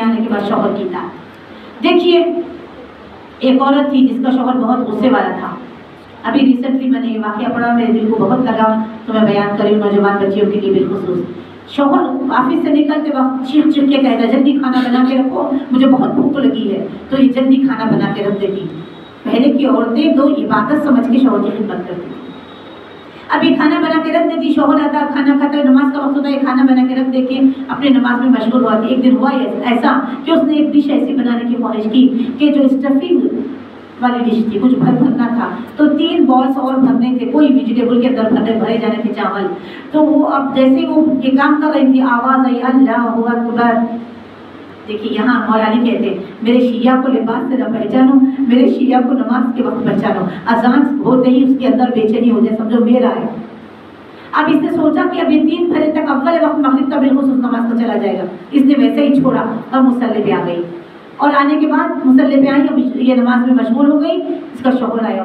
آنے کے بعد شوہر کی اطاعت. دیکھیے ایک عورت تھی جس کا شوہر بہت غصے والا تھا. ابھی ریسنٹلی میں نے یہ واقعہ پڑھا, میرے دل کو بہت لگا تو میں بیان کری نوجوان بچیوں کے لیے بالخصوص. شوہر آفس سے نکلتے وقت چیخ چیخ کے کہتا جلدی کھانا بنا کے رکھو, مجھے بہت بھوک لگی ہے. تو یہ جلدی کھانا بنا کے رکھ دیتی. پہلے کی عورتیں تو عبادت سمجھ کے شوہر کی خدمت کرتی تھی. ابھی کھانا بنا کے رکھ دیتی, شوہر آتا کھانا کھاتا ہے, نماز کا وقت ہوتا ہے, کھانا بنا کے رکھ دے کے اپنے نماز میں مشغول ہوا. ایک دن ہوا ایسا کہ اس نے ایک ڈش ایسی بنانے کی خواہش کی کہ جو اسٹفنگ والی ڈش تھی, کچھ بھرنا تھا, تو 3 بالس اور بھرنے تھے, کوئی ویجیٹیبل کے اندر بھرے جانے تھے چاول. تو وہ اب جیسے وہ یہ کام کر رہی تھی, آواز آئی اللہ اکبر. دیکھیے یہاں مولانا کہتے ہیں میرے شیعہ کو لباس سے نہ پہچانو, میرے شیعہ کو نماز کے وقت پہچانو. اذان ہوتے ہی اس کے اندر بے چینی ہو جائے, سمجھو میرا ہے. اب اس نے سوچا کہ اب یہ 3 بجے تک اول وقت مغرب کا بالخصوص نماز کا چلا جائے گا. اس نے ویسے ہی چھوڑا اور مصلی پہ آ گئی, اور آنے کے بعد مصلی پہ آئی, اب یہ نماز میں مشغول ہو گئی. اس کا شوہر آیا,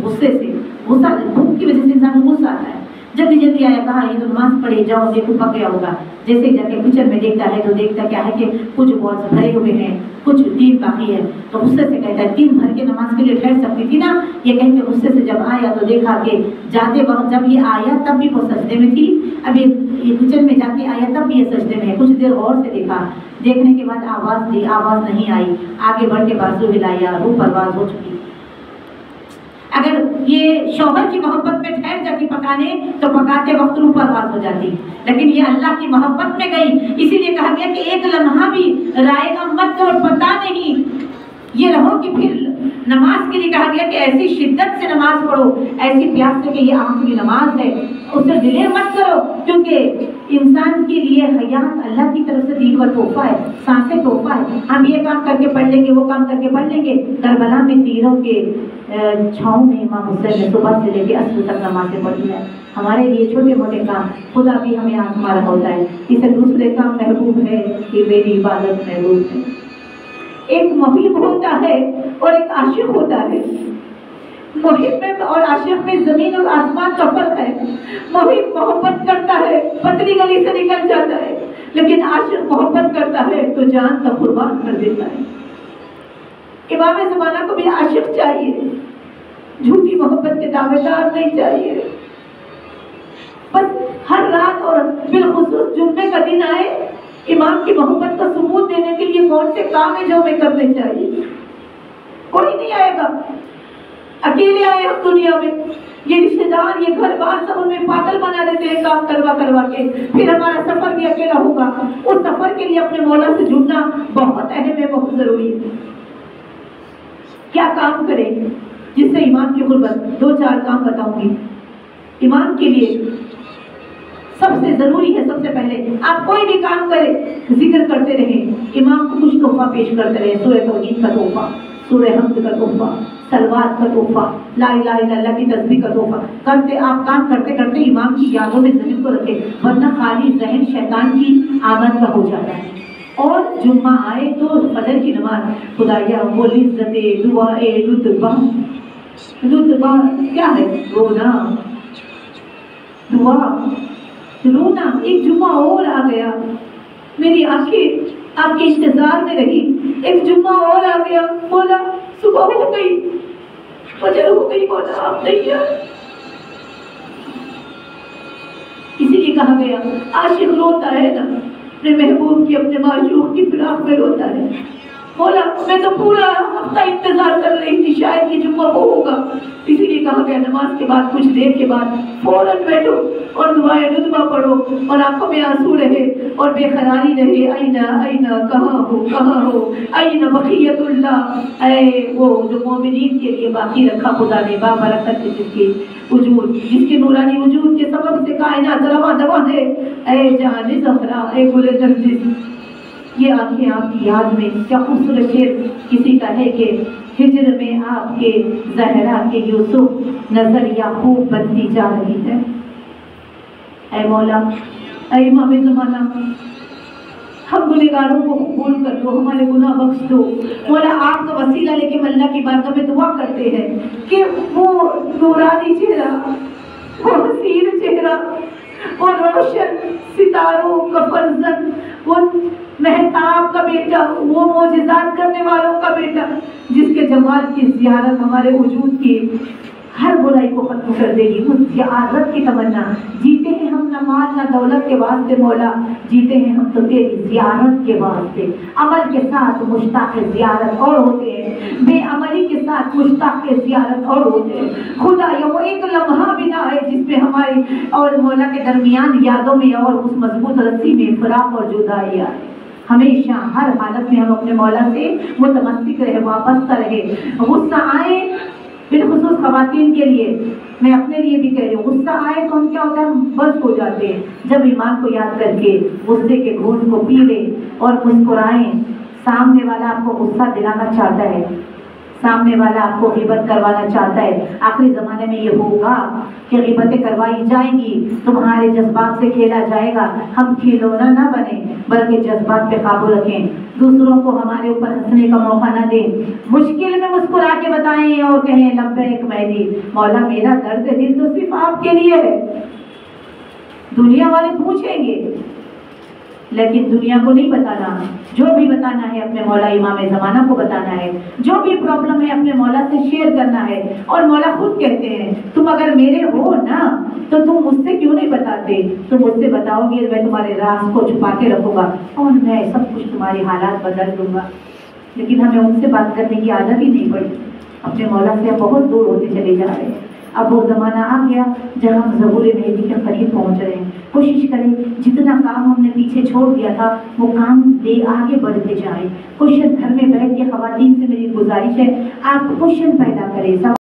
غصے سے, بھوک کی وجہ سے انسان کو غصہ آتا ہے. جلدی جلدی آیا, کہا یہ تو نماز پڑھے جاؤ, دیکھو پک گیا ہوگا. جیسے جا کے کچن میں دیکھتا ہے تو دیکھتا کیا ہے کہ کچھ بالس بھرے ہوئے ہیں, کچھ 3 باقی ہے. تو غصے سے کہتا ہے 3 بھر کے نماز کے لیے ٹھہر سکتی تھی نا. یہ کہیں کہ غصے سے جب آیا تو دیکھا کہ جاتے وقت جب یہ آیا تب بھی وہ سجدے میں تھی, اب یہ کچن میں جا کے آیا تب بھی یہ سجدے میں ہے. کچھ دیر غور سے دیکھا, دیکھنے کے بعد آواز دی, آواز نہیں آئی. آگے بڑھ کے بازو ہلایا, روح پرواز ہو چکی. اگر یہ شوہر کی محبت میں ٹھہر جاتی پکانے تو پکاتے وقت روح پرواز ہو جاتی, لیکن یہ اللہ کی محبت میں گئی. اسی لیے کہا گیا کہ ایک لمحہ بھی رائے گا مت اور پتہ نہیں یہ رہو کہ پھر نماز کے لیے کہا گیا کہ ایسی شدت سے نماز پڑھو, ایسی پیاس سے کہ یہ آنکھ کی نماز ہے, اسے ڈیلے مت کرو. کیونکہ انسان کے لیے حیات اللہ کی طرف سے دی ہوا تحفہ ہے, سانسیں تحفہ ہے. ہم یہ کام کر کے پڑھ لیں گے, وہ کام کر کے پڑھ لیں گے. کربلا میں تیروں کے چھاؤں میں امام حسین نے صبح سے لے کے عصر تک نمازیں پڑھی ہے. ہمارے لیے چھوٹے موٹے کام خدا بھی ہمیں آزما رہا ہوتا ہے. اسے دوسرے کام محبوب ہے کہ میری عبادت محبوب ہے. ایک محب ہوتا ہے اور ایک عاشق ہوتا ہے. محب میں اور عاشق میں زمین اور آسمان کا فرق ہے. محب محبت کرتا ہے, پتلی گلی سے نکل جاتا ہے, لیکن عاشق محبت کرتا ہے تو جان کا قربان کر دیتا ہے. امام زمانہ کو بھی عاشق چاہیے, جھوٹی محبت کے دعوے دار نہیں چاہیے. بس ہر رات اور بالخصوص جمعے کا دن آئے, امام کی محبت کا ثبوت دینے کے لیے کون سے کام ہیں جو ہمیں کرنے چاہیے. کوئی نہیں آئے گا, اکیلے آئے ہم دنیا میں. یہ رشتے دار, یہ گھر بار سب ہمیں پاگل بنا دیتے ہیں کام کروا کے. پھر ہمارا سفر بھی اکیلا ہوگا. اس سفر کے لیے اپنے مولا سے جڑنا بہت اہم ہے, بہت ضروری ہے. کیا کام کریں جس سے امام کی قربت؟ 2-4 کام بتاؤں گی. امام کے لیے سب سے ضروری ہے, سب سے پہلے آپ کوئی بھی کام کریں ذکر کرتے رہیں, امام کو کچھ تحفہ پیش کرتے رہیں. سورہ توحید کا تحفہ, سورہ حمد کا تحفہ, صلوات کا تحفہ, لا الہ الا اللہ کی تسبیح کا تحفہ کرتے. آپ کام کرتے کرتے امام کی یادوں میں ذہن کو رکھیں, ورنہ خالی ذہن شیطان کی آمد کا ہو جاتا ہے. اور جمعہ آئے تو فجر کی نماز, خدایا وہ عزت دعائے لطبہ کیا ہے, رونا, دعا, رونا. ایک جمعہ اور آ گیا, میری آنکھیں آپ کے انتظار میں رہی. ایک جمعہ اور آ گیا, مولا صبح ہو گئی, فجر ہو گئی, مولا آپ نہیں آئے. اسی لیے کہا گیا عاشق روتا ہے نا اپنے محبوب کی, اپنے معشوق کی فراق میں روتا ہے. مولا میں تو پورا ہفتہ انتظار کر رہی تھی, شاید یہ جمعہ وہ ہوگا. اسی لیے کہا گیا نماز کے بعد کچھ دیر کے بعد فوراً بیٹھو اور دعائے لطفہ پڑھو, اور آنکھوں میں آنسو رہے اور بے قراری رہے. اینا کہاں ہو اینا بقیت اللہ. اے وہ جو مومنین کے لیے باقی رکھا خدا نے, بابرکت جس کے وجود, جس کے نورانی وجود کے سبب سے کائنات رواں دواں ہے. اے جان زہرا, اے گل نرگس. یہ آنکھیں آپ کی یاد میں. کیا خوبصورت شعر کسی کا ہے کہ ہجر میں آپ کے زہرا کے یوسف نظر یعقوب بنتی جا رہی ہے. اے مولا, اے امام زمانہ, ہم گنہگاروں کو قبول کر دو, ہمارے گناہ بخش دو. مولا آپ کا وسیلہ لے کے اللہ کی بارگاہ میں دعا کرتے ہیں کہ وہ نورانی چہرہ, وہ حسین چہرہ, وہ روشن ستاروں کا فرزند، وہ مہتاب کا بیٹا، وہ معجزات کرنے والوں کا بیٹا، جس کے جمال کی زیارت ہمارے وجود کی ہر برائی کو ختم کر دے گی۔ اس زیارت کی تمنا، جیتے ہیں ہم نہ مال نہ دولت کے واسطے مولا، جیتے ہیں ہم تو تیری زیارت کے واسطے۔ عمل کے ساتھ مشتاق زیارت اور ہوتے ہیں، بے عملی کے ساتھ مشتاق زیارت اور ہوتے ہیں۔ خدا یہ وہ ایک لمحہ بھی نہ ہے جس میں ہمارے اور مولا کے درمیان یادوں میں اور اس مضبوط رسی میں فراق اور جدائی آئے۔ ہمیشہ ہر حالت میں ہم اپنے مولا سے متمسک رہے، وابستہ رہے۔ غصہ آئے، بالخصوص خواتین کے لیے، میں اپنے لیے بھی کہہ رہی ہوں، غصہ آئے تو ہم کیا ہوتا ہے، ہم بس ہو جاتے ہیں۔ جب ایمان کو یاد کر کے غصے کے گھونٹ کو پی لیں اور مسکرائیں۔ سامنے والا آپ کو غصہ دلانا چاہتا ہے، سامنے والا آپ کو غیبت کروانا چاہتا ہے۔ آخری زمانے میں یہ ہوگا کہ غیبتیں کروائی جائیں گی، تمہارے جذبات سے کھیلا جائے گا۔ ہم کھلونا نہ بنے بلکہ جذبات پہ قابو رکھیں، دوسروں کو ہمارے اوپر ہنسنے کا موقع نہ دیں، مشکل میں مسکرا کے بتائیں اور کہیں لبیک مہدی، مولا میرا درد دل تو صرف آپ کے لیے ہے۔ دنیا والے پوچھیں گے لیکن دنیا کو نہیں بتانا، جو بھی بتانا ہے اپنے مولا امام زمانہ کو بتانا ہے، جو بھی پرابلم ہے اپنے مولا سے شیئر کرنا ہے۔ اور مولا خود کہتے ہیں تم اگر میرے ہو نا تو تم مجھ سے کیوں نہیں بتاتے، تم مجھ سے بتاؤ گے میں تمہارے راز کو چھپا کے رکھوں گا اور میں سب کچھ تمہاری حالات بدل دوں گا۔ لیکن ہمیں ان سے بات کرنے کی عادت ہی نہیں پڑی، اپنے مولا سے بہت دور ہوتے چلے جا رہے ہیں۔ اب وہ زمانہ آ گیا جہاں ہم ظہور مہدی کے قریب پہنچ رہے ہیں۔ کوشش کریں جتنا کام ہم نے پیچھے چھوڑ دیا تھا وہ کام لے آگے بڑھتے جائیں۔ کوشچن گھر میں بیٹھ کے خواتین سے میری گزارش ہے، آپ کوشچن پیدا کریں۔